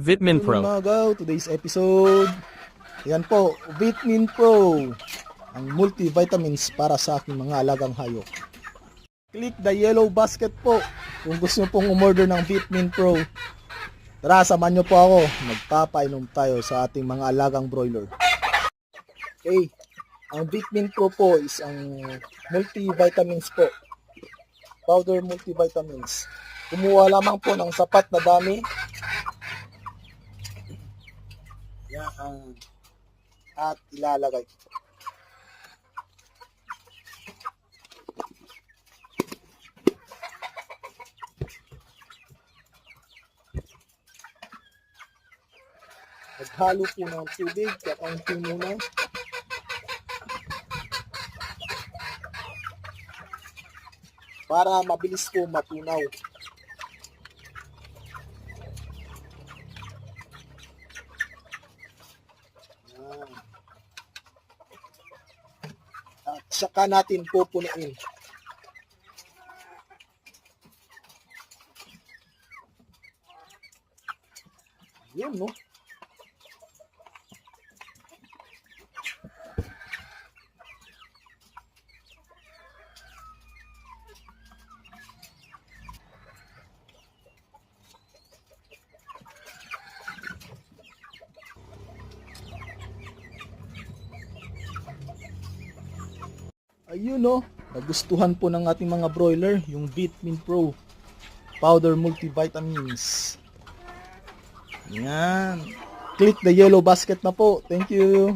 Vitamin Good Pro. morning mga gaw, today's episode. Yan po, Vitamin Pro. Ang multivitamins para sa aking mga alagang hayop. Click the yellow basket po kung gusto nyo pong umorder ng Vitamin Pro. Tara, samahan nyo po ako. Magpapainom tayo sa ating mga alagang broiler. Okay, ang Vitamin Pro po is ang multivitamins po. Powder multivitamins. Kumuha lamang po ng sapat na dami. Yan. At ilalagay. Maghalo po ng tubig, kakaunti muna. Para mabilis po matunaw. Yan. At saka natin pupunuin. Yun, no? Ayun, no? Nagustuhan po ng ating mga broiler yung Vitamin Pro Powder Multivitamins. Yan. Click the yellow basket na po. Thank you.